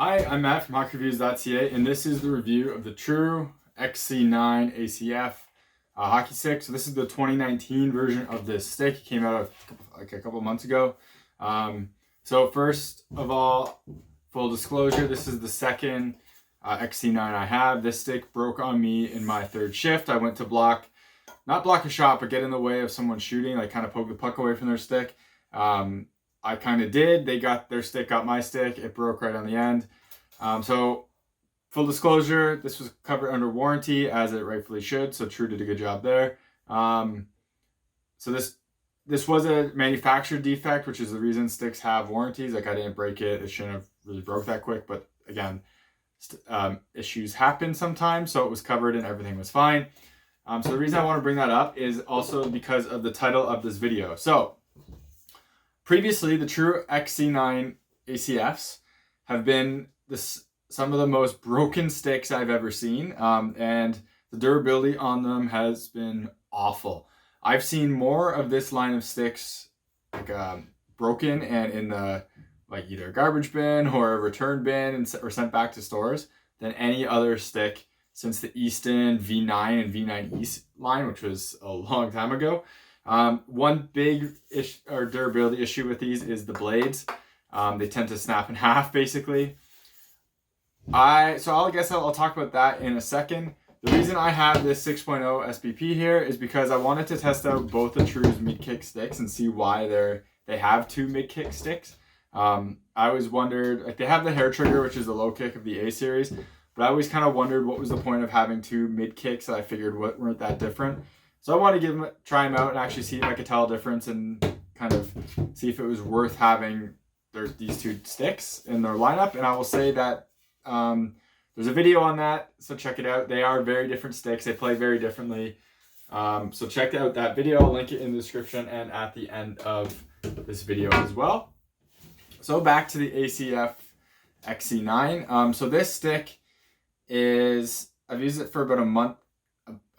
Hi, I'm Matt from HockeyReviews.ca, and this is the review of the True XC9 ACF Hockey Stick. So this is the 2019 version of this stick. It came out a couple months ago. So first of all, full disclosure, this is the second XC9 I have. This stick broke on me in my third shift. I went to not block a shot, but get in the way of someone shooting, like kind of poke the puck away from their stick. I kind of did. They got their stick, got my stick. It broke right on the end. So full disclosure, this was covered under warranty as it rightfully should. So True did a good job there. So this was a manufacturer defect, which is the reason sticks have warranties. Like I didn't break it. It shouldn't have really broke that quick. But again, issues happen sometimes. So it was covered and everything was fine. So the reason I want to bring that up is also because of the title of this video. So previously, the True XC9 ACFs have been some of the most broken sticks I've ever seen, and the durability on them has been awful. I've seen more of this line of sticks like broken and in the either a garbage bin or a return bin or sent back to stores than any other stick since the Easton V9 and V9E line, which was a long time ago. One big durability issue with these is the blades. They tend to snap in half, basically. I'll talk about that in a second. The reason I have this 6.0 SBP here is because I wanted to test out both the True's mid-kick sticks and see why they have two mid-kick sticks. I always wondered, like they have the hair trigger, which is the low kick of the A series, but I always kind of wondered what was the point of having two mid-kicks that I figured weren't that different. So I want to try them out and actually see if I could tell a difference and kind of see if it was worth having these two sticks in their lineup. And I will say that there's a video on that, so check it out. They are very different sticks. They play very differently. So check out that video. I'll link it in the description and at the end of this video as well. So back to the ACF XC9. So this stick I've used it for about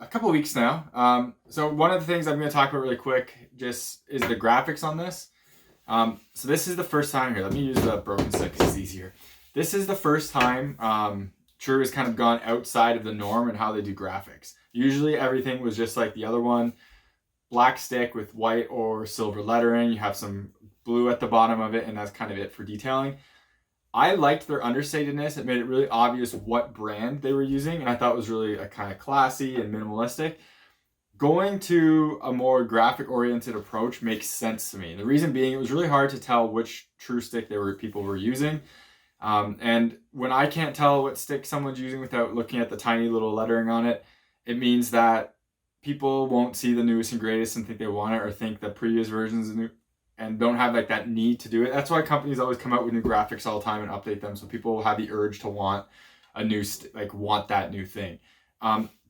a couple of weeks now. So one of the things I'm going to talk about really quick just is the graphics on this. So this is the first time here. Let me use the broken stick because it's easier. This is the first time True has kind of gone outside of the norm and how they do graphics. Usually everything was just like the other one, black stick with white or silver lettering. You have some blue at the bottom of it, and that's kind of it for detailing. I liked their understatedness. It made it really obvious what brand they were using, and I thought it was really a kind of classy and minimalistic. Going to a more graphic-oriented approach makes sense to me. The reason being, it was really hard to tell which True stick people were using. And when I can't tell what stick someone's using without looking at the tiny little lettering on it, it means that people won't see the newest and greatest and think they want it, or think the previous versions are new and don't have like that need to do it. That's why companies always come out with new graphics all the time and update them, so people will have the urge to want a new want that new thing.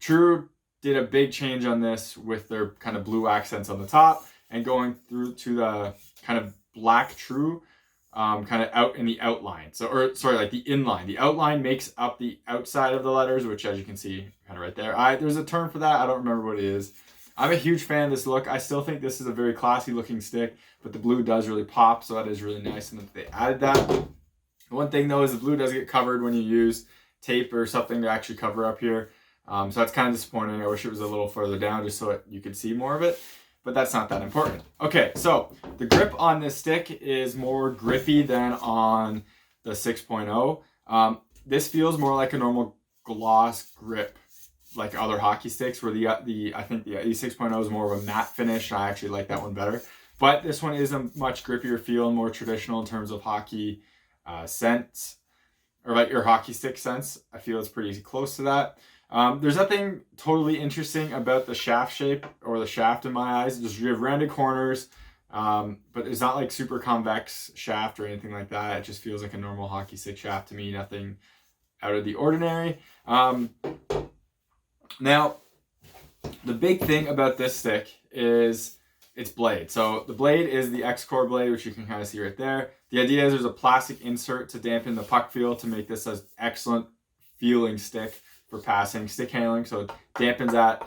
True did a big change on this with their kind of blue accents on the top and going through to the kind of black True kind of out in the outline. Like the inline. The outline makes up the outside of the letters, which as you can see kind of right there. There's a term for that. I don't remember what it is. I'm a huge fan of this look. I still think this is a very classy looking stick, but the blue does really pop, so that is really nice, and that they added that. One thing though is the blue does get covered when you use tape or something to actually cover up here. So that's kind of disappointing. I wish it was a little further down just so you could see more of it, but that's not that important. Okay, so the grip on this stick is more grippy than on the 6.0. This feels more like a normal gloss grip, like other hockey sticks, where I think the E6.0 is more of a matte finish. I actually like that one better. But this one is a much grippier feel and more traditional in terms of hockey sense, or like your hockey stick sense. I feel it's pretty close to that. There's nothing totally interesting about the shaft shape or the shaft in my eyes. Just you have rounded corners, but it's not like super convex shaft or anything like that. It just feels like a normal hockey stick shaft to me. Nothing out of the ordinary. Now, the big thing about this stick is its blade. So the blade is the X-Core blade, which you can kind of see right there. The idea is there's a plastic insert to dampen the puck feel to make this an excellent feeling stick for passing, stick handling. So it dampens that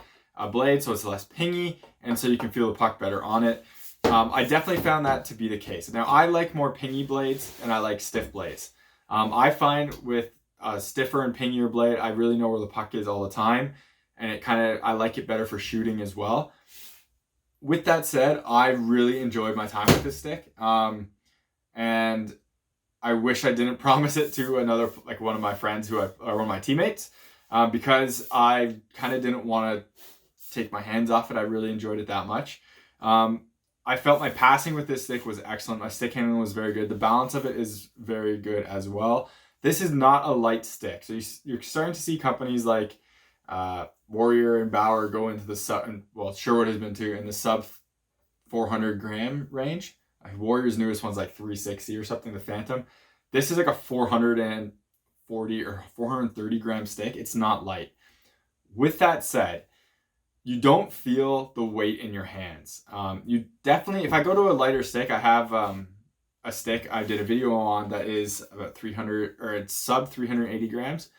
blade so it's less pingy, and so you can feel the puck better on it. I definitely found that to be the case. Now, I like more pingy blades and I like stiff blades. I find with a stiffer and pingier blade, I really know where the puck is all the time, and I like it better for shooting as well. With that said, I really enjoyed my time with this stick, and I wish I didn't promise it to another, like one of my friends or one of my teammates, because I kind of didn't want to take my hands off it. I really enjoyed it that much. I felt my passing with this stick was excellent. My stick handling was very good. The balance of it is very good as well. This is not a light stick. So you're starting to see companies like Warrior and Bauer go into the sub, well, Sherwood has been too, in the sub 400 gram range. Warrior's newest one's like 360 or something, the Phantom. This is like a 440 or 430 gram stick. It's not light. With that said, you don't feel the weight in your hands. You definitely, if I go to a lighter stick, I have a stick I did a video on that is about 300, or it's sub 380 grams.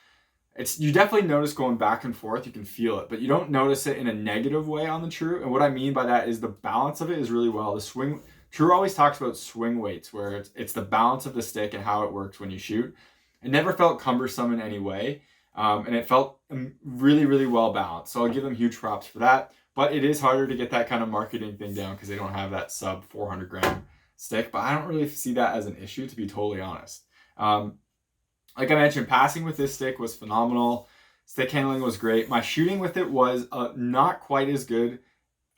You definitely notice going back and forth, you can feel it, but you don't notice it in a negative way on the True. And what I mean by that is the balance of it is really well. The swing, True always talks about swing weights, where it's the balance of the stick and how it works when you shoot. It never felt cumbersome in any way. And it felt really, really well balanced. So I'll give them huge props for that. But it is harder to get that kind of marketing thing down because they don't have that sub 400 gram stick. But I don't really see that as an issue, to be totally honest. Like I mentioned, passing with this stick was phenomenal. Stick handling was great. My shooting with it was not quite as good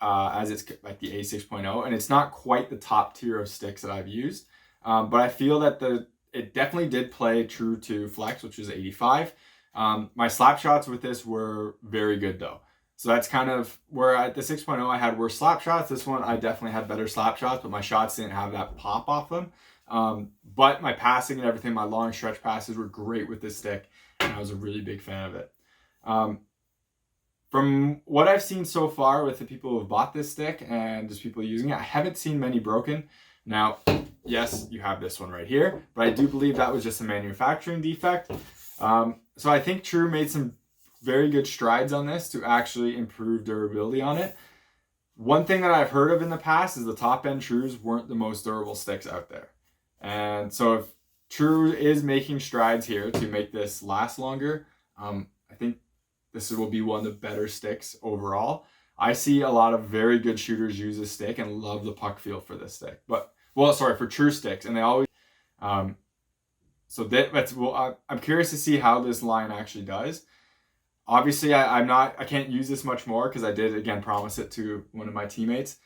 as it's like the A6.0. And it's not quite the top tier of sticks that I've used. But I feel that it definitely did play true to flex, which was 85. My slap shots with this were very good though. So that's kind of where at the 6.0 I had worse slap shots. This one I definitely had better slap shots, but my shots didn't have that pop off them. But my passing and everything, my long stretch passes were great with this stick, and I was a really big fan of it. From what I've seen so far with the people who have bought this stick and just people using it, I haven't seen many broken. Now, yes, you have this one right here, but I do believe that was just a manufacturing defect. So I think True made some very good strides on this to actually improve durability on it. One thing that I've heard of in the past is the top end Trues weren't the most durable sticks out there. And so if True is making strides here to make this last longer, I think this will be one of the better sticks overall. I see a lot of very good shooters use this stick and love the puck feel for this stick. For True sticks, and they always I'm curious to see how this line actually does. Obviously, I can't use this much more because I did again promise it to one of my teammates.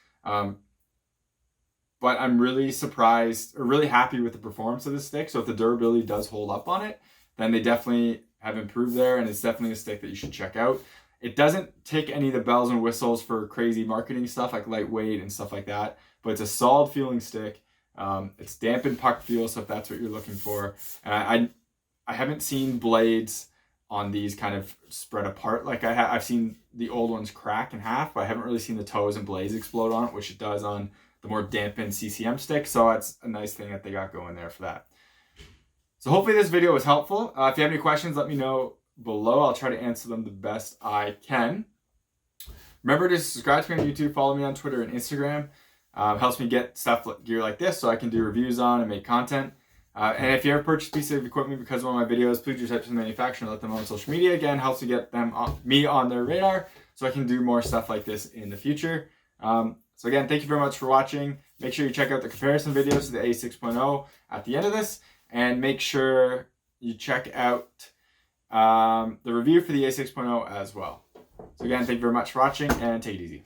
But I'm really surprised or really happy with the performance of this stick. So if the durability does hold up on it, then they definitely have improved there, and it's definitely a stick that you should check out. It doesn't take any of the bells and whistles for crazy marketing stuff like lightweight and stuff like that, but it's a solid feeling stick. It's dampened puck feel, so if that's what you're looking for. And I haven't seen blades on these kind of spread apart like I've seen the old ones crack in half, but I haven't really seen the toes and blades explode on it, which it does on the more dampened CCM stick. So that's a nice thing that they got going there for that. So hopefully this video was helpful. If you have any questions, let me know below. I'll try to answer them the best I can. Remember to subscribe to me on YouTube, follow me on Twitter and Instagram. Helps me get gear like this so I can do reviews on and make content. And if you ever purchase a piece of equipment because of one of my videos, please reach out to the manufacturer and let them know on social media. Again, helps to get me on their radar so I can do more stuff like this in the future. So again, thank you very much for watching. Make sure you check out the comparison videos to the A6.0 at the end of this, and make sure you check out the review for the A6.0 as well. So again, thank you very much for watching, and take it easy.